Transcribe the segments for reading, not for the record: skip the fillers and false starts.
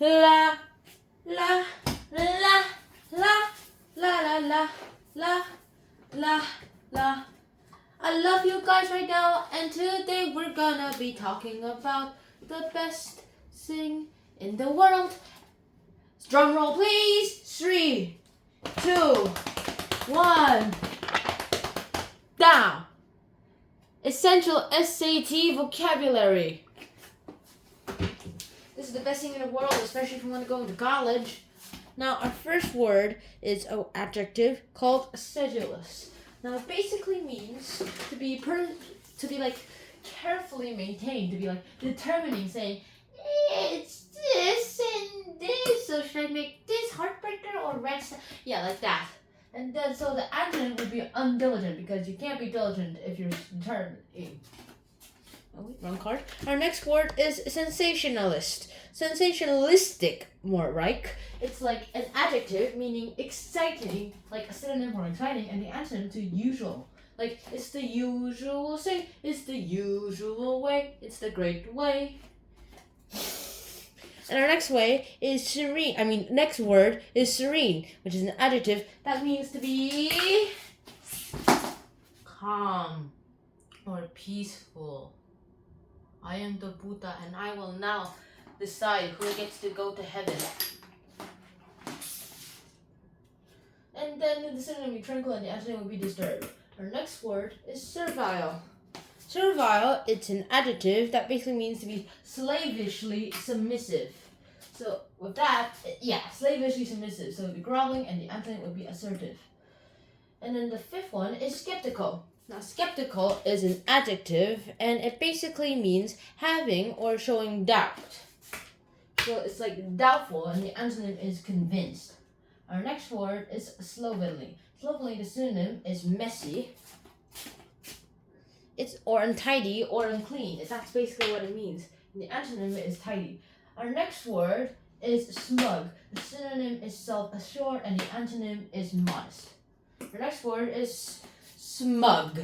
La la la la la la la la la la. I love you guys right now, and today we're gonna be talking about the best thing in the world. Drum roll, please. 3, 2, 1. Down. Essential SAT vocabulary. This is the best thing in the world, especially if you want to go into college. Now, our first word is an adjective called sedulous. Now, it basically means to be like carefully maintained, to be like determining, saying it's this and this. So should I make this heartbreaker or rest? Yeah, like that. And then so the adjective would be undiligent, because you can't be diligent if you're determining. Oh, wait, wrong card. Our next word is sensationalist. Sensationalistic, more right. It's like an adjective meaning exciting, like a synonym for exciting, and the antonym to usual. Like, it's the usual thing, it's the usual way, it's the great way. And our next word is serene, which is an adjective that means to be calm or peaceful. I am the Buddha, and I will now decide who gets to go to heaven. And then the synonym will be tranquil, and the antonym will be disturbed. Our next word is servile. Servile, it's an adjective that basically means to be slavishly submissive. So with that, slavishly submissive. So it would be groveling, and the antonym would be assertive. And then the fifth one is skeptical. Now, skeptical is an adjective, and it basically means having or showing doubt. So it's like doubtful, and the antonym is convinced. Our next word is slovenly. Slovenly, the synonym is messy. It's or untidy or unclean. That's basically what it means. And the antonym is tidy. Our next word is smug. The synonym is self-assured, and the antonym is modest. Our next word is smug.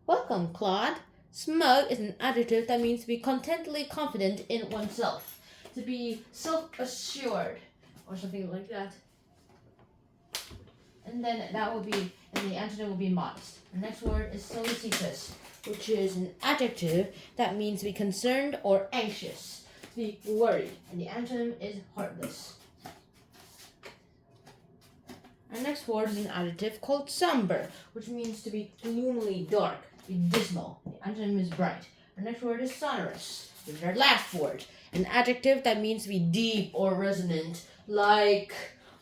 Welcome, Claude. Smug is an adjective that means to be contentedly confident in oneself. To be self-assured, or something like that. And then the antonym will be modest. The next word is solicitous, which is an adjective that means to be concerned or anxious, to be worried, and the antonym is heartless. Our next word is an adjective called somber, which means to be gloomily dark, to be dismal. The antonym is bright. Our next word is sonorous, which is our last word, an adjective that means to be deep or resonant, like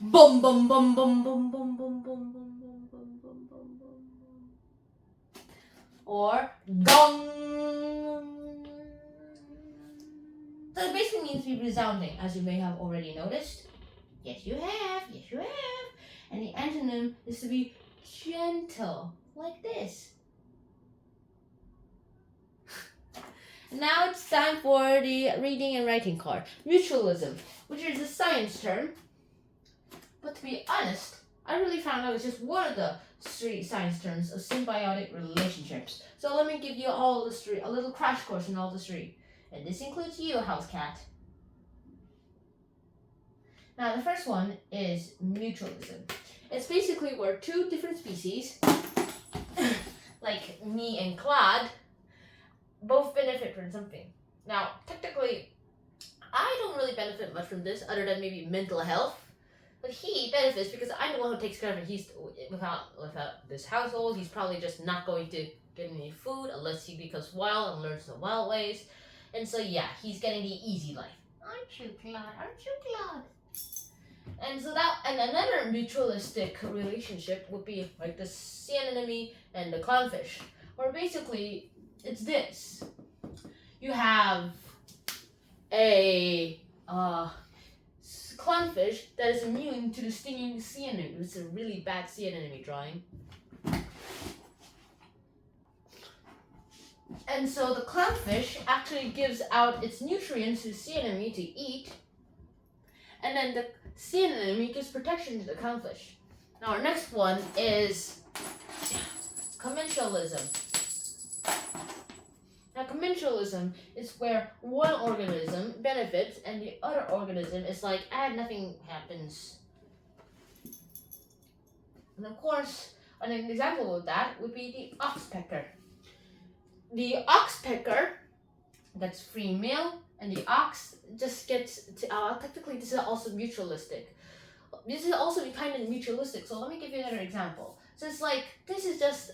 bum bum bum bum bum bum bum bum bum bum bum bum bum bum, or gong. So it basically means to be resounding, as you may have already noticed. Yes, you have. Yes, you have. And the antonym is to be gentle, like this. Now it's time for the reading and writing card. Mutualism, which is a science term. But to be honest, I really found out it's just one of the 3 science terms of symbiotic relationships. So let me give you all the 3, a little crash course in all the 3. And this includes you, house cat. Now, the first one is mutualism. It's basically where 2 different species, like me and Claude, both benefit from something. Now, technically, I don't really benefit much from this, other than maybe mental health. But he benefits because I'm the one who takes care of it. He's without this household, he's probably just not going to get any food unless he becomes wild and learns the wild ways. And so yeah, he's getting the easy life. Aren't you, Claude? Aren't you, Claude? And so and another mutualistic relationship would be like the sea anemone and the clownfish, where basically it's this. You have a clownfish that is immune to the stinging sea anemone. It's a really bad sea anemone drawing. And so the clownfish actually gives out its nutrients to the sea anemone to eat, and then the sea anemone gives protection to the clownfish. Now our next one is commensalism. Now commensalism is where one organism benefits benefits, and the other organism is like, nothing happens. And of course, an example of that would be the oxpecker. The oxpecker, that's female, and the ox just gets to, technically this is also mutualistic. This is also kind of mutualistic, so let me give you another example. So it's like, this is just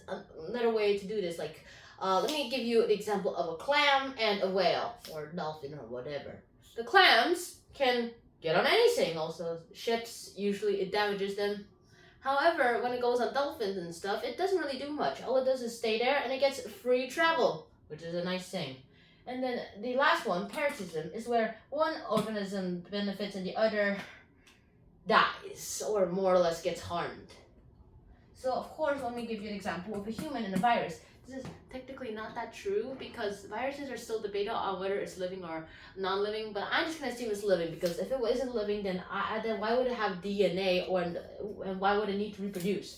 another way to do this. Like, let me give you an example of a clam and a whale, or dolphin, or whatever. The clams can get on anything, also ships, usually it damages them. However, when it goes on dolphins and stuff, it doesn't really do much. All it does is stay there, and it gets free travel, which is a nice thing. And then the last one, parasitism, is where one organism benefits and the other dies, or more or less gets harmed. So of course, let me give you an example of a human and a virus. This is technically not that true, because viruses are still debated on whether it's living or non-living, but I'm just gonna assume it's living, because if it isn't living, then why would it have DNA, and why would it need to reproduce?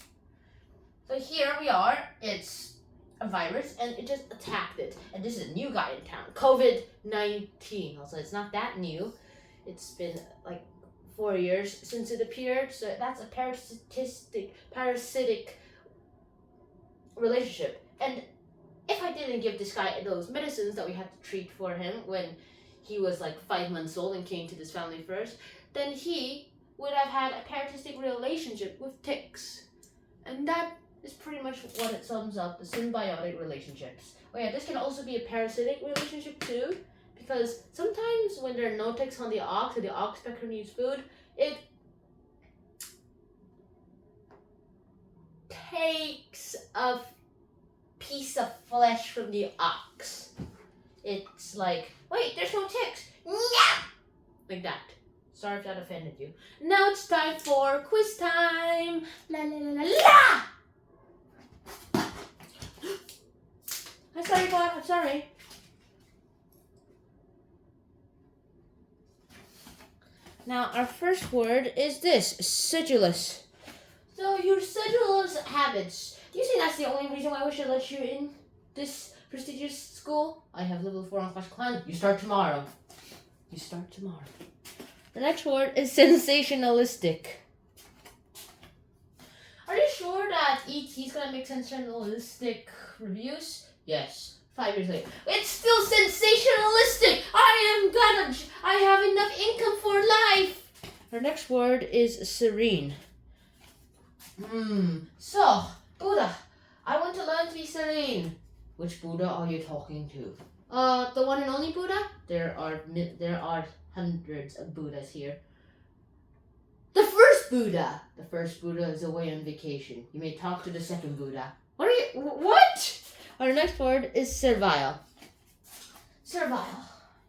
So here we are, it's a virus, and it just attacked it, and this is a new guy in town, COVID-19. Also, it's not that new. It's been like 4 years since it appeared, so that's a parasitic relationship. And if I didn't give this guy those medicines that we had to treat for him when he was like 5 months old and came to this family first, then he would have had a parasitic relationship with ticks. And that is pretty much what it sums up, the symbiotic relationships. Oh yeah, this can also be a parasitic relationship too, because sometimes when there are no ticks on the ox, or the oxpecker needs food, it takes a piece of flesh from the ox. It's like, wait, there's no ticks. Yeah! Like that. Sorry if that offended you. Now it's time for quiz time. La la la la la! I'm sorry, God, I'm sorry. Now, our first word is this, sedulous. So, your sedulous habits. Do you think that's the only reason why we should let you in this prestigious school? I have level 4 on Clash of Clans. You start tomorrow. You start tomorrow. The next word is sensationalistic. Are you sure that E.T.'s gonna make sensationalistic reviews? Yes. 5 years later. It's still sensationalistic! I have enough income for life! Our next word is serene. So, Buddha, I want to learn to be serene. Which Buddha are you talking to? The one and only Buddha? There are hundreds of Buddhas here. The first Buddha! The first Buddha is away on vacation. You may talk to the second Buddha. What? Our next word is servile. Servile.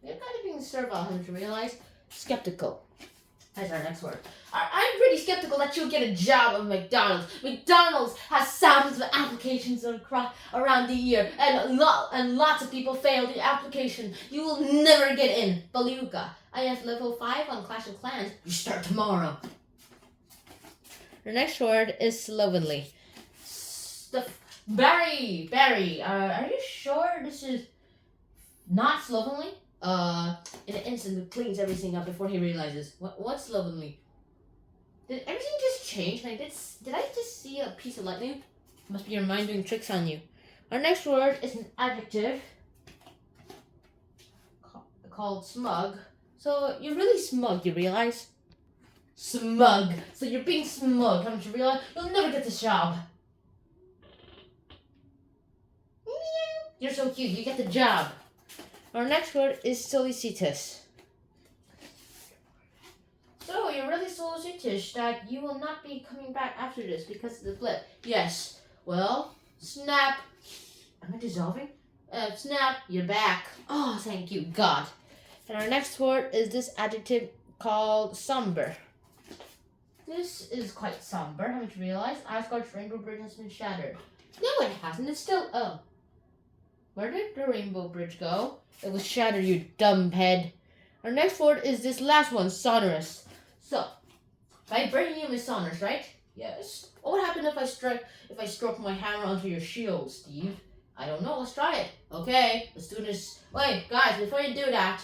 You're kind of being servile, haven't you realized? Skeptical. That's our next word. I'm pretty skeptical that you'll get a job at McDonald's. McDonald's has thousands of applications around the year, and lots of people fail the application. You will never get in. Beluga. I have level 5 on Clash of Clans. You start tomorrow. The next word is slovenly. Barry, are you sure this is not slovenly? In an instant, it cleans everything up before he realizes. What's slovenly? Did everything just change? Like, did I just see a piece of lightning? Must be your mind doing tricks on you. Our next word is an adjective called smug. So, you're really smug, you realize? Smug. So you're being smug, haven't you realized? You'll never get this job. You're so cute, you get the job. Our next word is solicitous. So, you're really solicitous that you will not be coming back after this because of the flip. Yes. Well, snap. Am I dissolving? Snap, you're back. Oh, thank you, God. And our next word is this adjective called somber. This is quite somber, haven't you realized? Asgard's rainbow bridge has been shattered. No, it hasn't. It's still... Oh. Where did the rainbow bridge go? It was shattered, you dumb head. Our next word is this last one, sonorous. So, vibranium is sonorous, right? Yes. What would happen if I struck my hammer onto your shield, Steve? I don't know. Let's try it. Okay, let's do this. Wait, guys, before you do that,